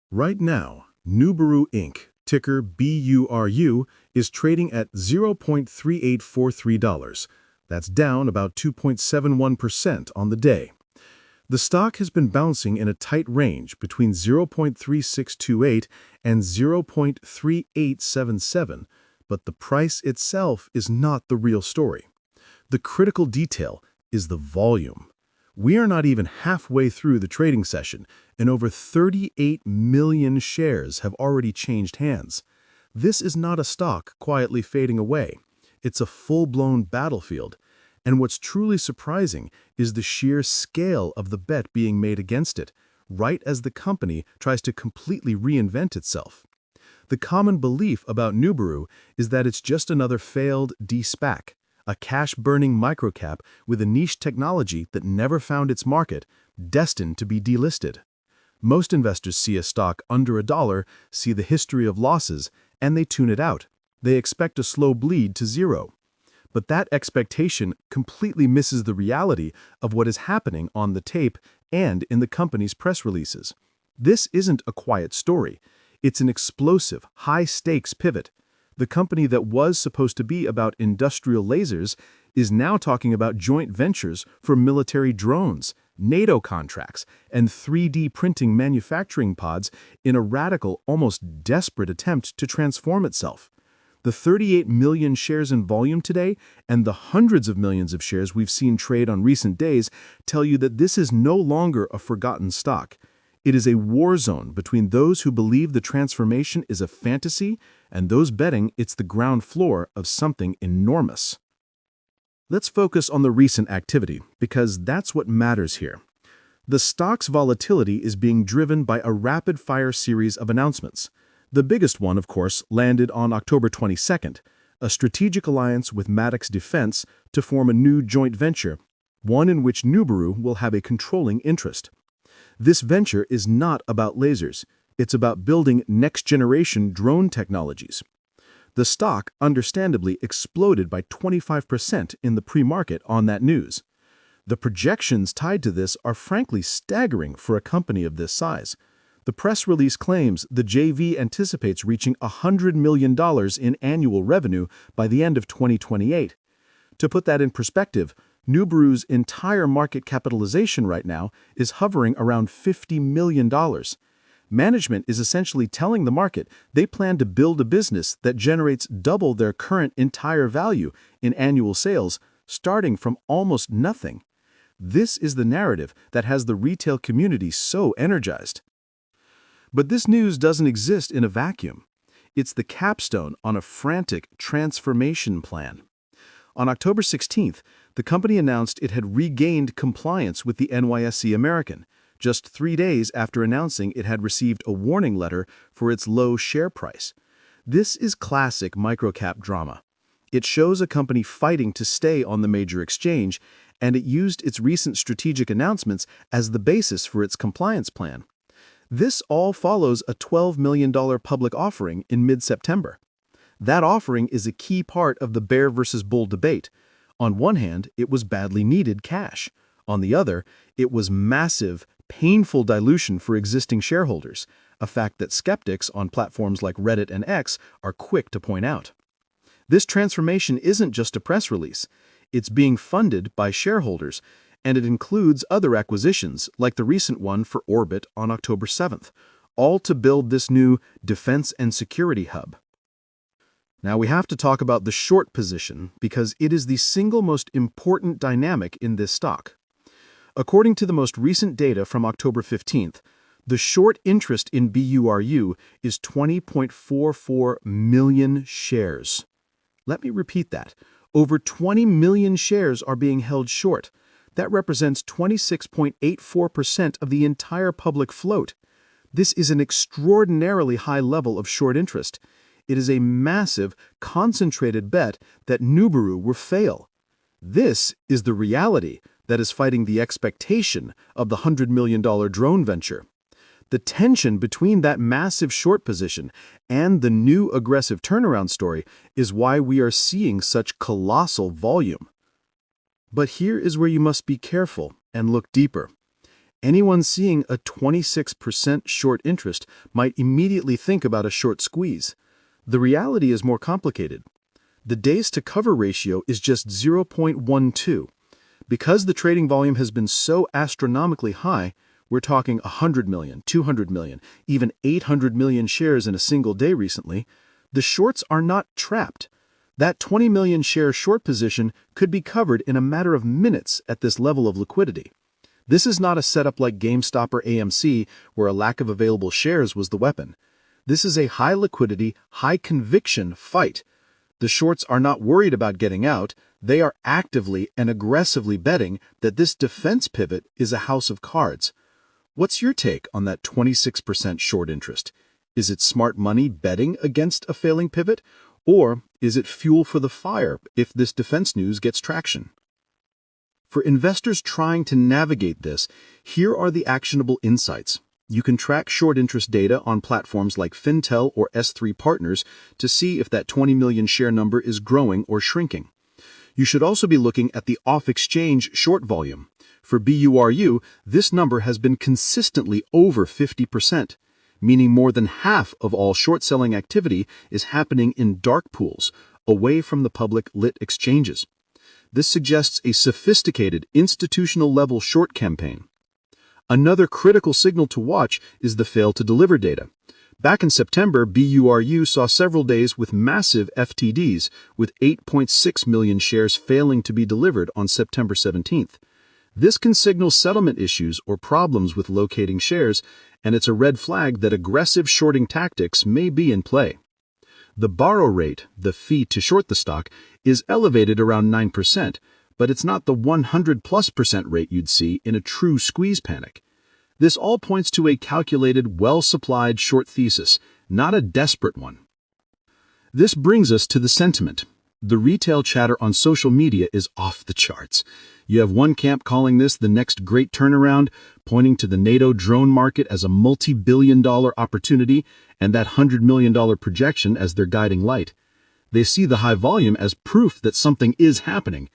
Right now, Nuburu Inc., ticker BURU, is trading at $0.3843. That's down about 2.71% on the day. The stock has been bouncing in a tight range between 0.3628 and 0.3877, but the price itself is not the real story. The critical detail is the volume. We are not even halfway through the trading session, and over 38 million shares have already changed hands. This is not a stock quietly fading away. It's a full-blown battlefield. And what's truly surprising is the sheer scale of the bet being made against it, right as the company tries to completely reinvent itself. The common belief about Nuburu is that it's just another failed de-SPAC, a cash-burning microcap with a niche technology that never found its market, destined to be delisted. Most investors see a stock under $1, see the history of losses, and they tune it out. They expect a slow bleed to zero. But that expectation completely misses the reality of what is happening on the tape and in the company's press releases. This isn't a quiet story. It's an explosive, high-stakes pivot. The company that was supposed to be about industrial lasers is now talking about joint ventures for military drones, NATO contracts, and 3D printing manufacturing pods in a radical, almost desperate attempt to transform itself. The 38 million shares in volume today and the hundreds of millions of shares we've seen trade on recent days tell you that this is no longer a forgotten stock. It is a war zone between those who believe the transformation is a fantasy and those betting it's the ground floor of something enormous. Let's focus on the recent activity, because that's what matters here. The stock's volatility is being driven by a rapid-fire series of announcements. The biggest one, of course, landed on October 22nd, a strategic alliance with Maddox Defense to form a new joint venture, one in which Nuburu will have a controlling interest. This venture is not about lasers. It's about building next-generation drone technologies. The stock, understandably, exploded by 25% in the pre-market on that news. The projections tied to this are frankly staggering for a company of this size. The press release claims the JV anticipates reaching $100 million in annual revenue by the end of 2028. To put that in perspective, Nuburu's entire market capitalization right now is hovering around $50 million. Management is essentially telling the market they plan to build a business that generates double their current entire value in annual sales, starting from almost nothing. This is the narrative that has the retail community so energized. But this news doesn't exist in a vacuum. It's the capstone on a frantic transformation plan. On October 16th, the company announced it had regained compliance with the NYSE American, just 3 days after announcing it had received a warning letter for its low share price. This is classic microcap drama. It shows a company fighting to stay on the major exchange, and it used its recent strategic announcements as the basis for its compliance plan. This all follows a $12 million public offering in mid-September. That offering is a key part of the bear versus bull debate. On one hand, it was badly needed cash. On the other, it was massive, painful dilution for existing shareholders, a fact that skeptics on platforms like Reddit and X are quick to point out. This transformation isn't just a press release. It's being funded by shareholders, and it includes other acquisitions, like the recent one for Orbit on October 7th, all to build this new defense and security hub. Now we have to talk about the short position because it is the single most important dynamic in this stock. According to the most recent data from October 15th, the short interest in BURU is 20.44 million shares. Let me repeat that. Over 20 million shares are being held short. That represents 26.84% of the entire public float. This is an extraordinarily high level of short interest. It is a massive, concentrated bet that Nuburu will fail. This is the reality that is fighting the expectation of the $100 million drone venture. The tension between that massive short position and the new aggressive turnaround story is why we are seeing such colossal volume. But here is where you must be careful and look deeper. Anyone seeing a 26% short interest might immediately think about a short squeeze. The reality is more complicated. The days to cover ratio is just 0.12. Because the trading volume has been so astronomically high, we're talking 100 million, 200 million, even 800 million shares in a single day recently, the shorts are not trapped. That 20 million share short position could be covered in a matter of minutes at this level of liquidity. This is not a setup like GameStop or AMC, where a lack of available shares was the weapon. This is a high liquidity, high conviction fight. The shorts are not worried about getting out. They are actively and aggressively betting that this defense pivot is a house of cards. What's your take on that 26% short interest? Is it smart money betting against a failing pivot? Or is it fuel for the fire if this defense news gets traction? For investors trying to navigate this, here are the actionable insights. You can track short interest data on platforms like Fintel or S3 Partners to see if that 20 million share number is growing or shrinking. You should also be looking at the off-exchange short volume. For BURU, this number has been consistently over 50%, meaning more than half of all short-selling activity is happening in dark pools, away from the public lit exchanges. This suggests a sophisticated institutional-level short campaign. Another critical signal to watch is the fail-to-deliver data. Back in September, BURU saw several days with massive FTDs, with 8.6 million shares failing to be delivered on September 17th. This can signal settlement issues or problems with locating shares, and it's a red flag that aggressive shorting tactics may be in play. The borrow rate, the fee to short the stock, is elevated around 9%, but it's not the 100+% rate you'd see in a true squeeze panic. This all points to a calculated, well-supplied short thesis, not a desperate one. This brings us to the sentiment. The retail chatter on social media is off the charts. You have one camp calling this the next great turnaround, pointing to the NATO drone market as a multi-billion-dollar opportunity and that $100 million projection as their guiding light. They see the high volume as proof that something is happening.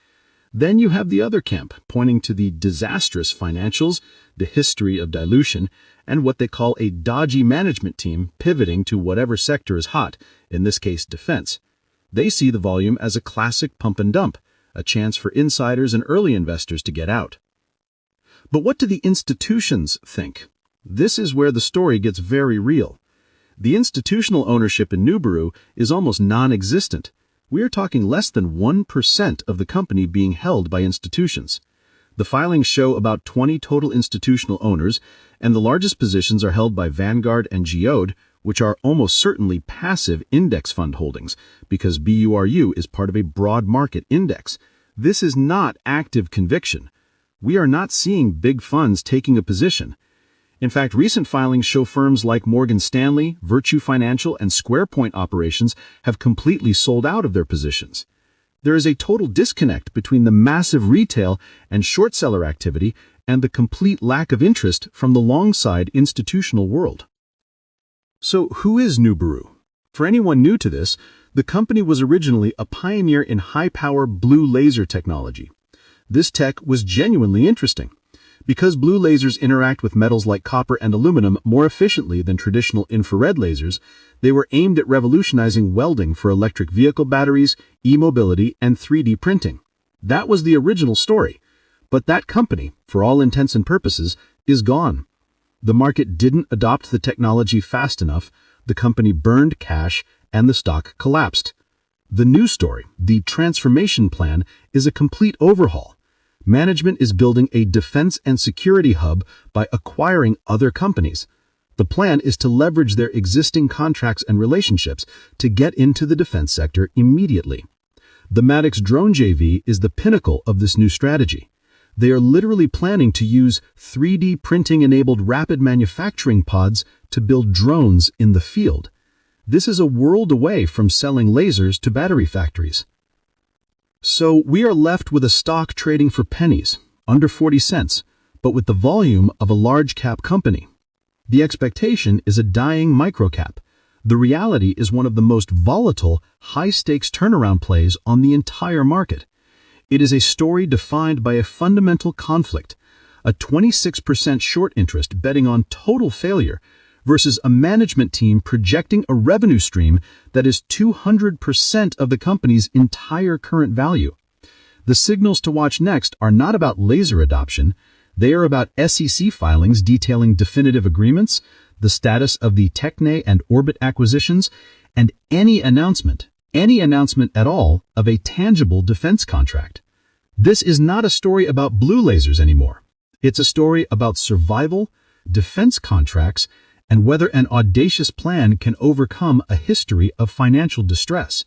Then you have the other camp, pointing to the disastrous financials, the history of dilution, and what they call a dodgy management team pivoting to whatever sector is hot, in this case defense. They see the volume as a classic pump and dump, a chance for insiders and early investors to get out. But what do the institutions think? This is where the story gets very real. The institutional ownership in Nuburu is almost non-existent. We are talking less than 1% of the company being held by institutions. The filings show about 20 total institutional owners, and the largest positions are held by Vanguard and Geode, which are almost certainly passive index fund holdings, because BURU is part of a broad market index. This is not active conviction. We are not seeing big funds taking a position. In fact, recent filings show firms like Morgan Stanley, Virtue Financial, and SquarePoint operations have completely sold out of their positions. There is a total disconnect between the massive retail and short seller activity and the complete lack of interest from the long-side institutional world. So who is Nuburu? For anyone new to this, the company was originally a pioneer in high-power blue laser technology. This tech was genuinely interesting. Because blue lasers interact with metals like copper and aluminum more efficiently than traditional infrared lasers, they were aimed at revolutionizing welding for electric vehicle batteries, e-mobility, and 3D printing. That was the original story. But that company, for all intents and purposes, is gone. The market didn't adopt the technology fast enough, the company burned cash, and the stock collapsed. The new story, the transformation plan, is a complete overhaul. Management is building a defense and security hub by acquiring other companies. The plan is to leverage their existing contracts and relationships to get into the defense sector immediately. The Maddox Drone JV is the pinnacle of this new strategy. They are literally planning to use 3D printing-enabled rapid manufacturing pods to build drones in the field. This is a world away from selling lasers to battery factories. So we are left with a stock trading for pennies, under 40 cents, but with the volume of a large-cap company. The expectation is a dying microcap. The reality is one of the most volatile, high-stakes turnaround plays on the entire market. It is a story defined by a fundamental conflict, a 26% short interest betting on total failure versus a management team projecting a revenue stream that is 200% of the company's entire current value. The signals to watch next are not about laser adoption. They are about SEC filings detailing definitive agreements, the status of the Techne and Orbit acquisitions, and any announcement at all, of a tangible defense contract. This is not a story about blue lasers anymore. It's a story about survival, defense contracts, and whether an audacious plan can overcome a history of financial distress.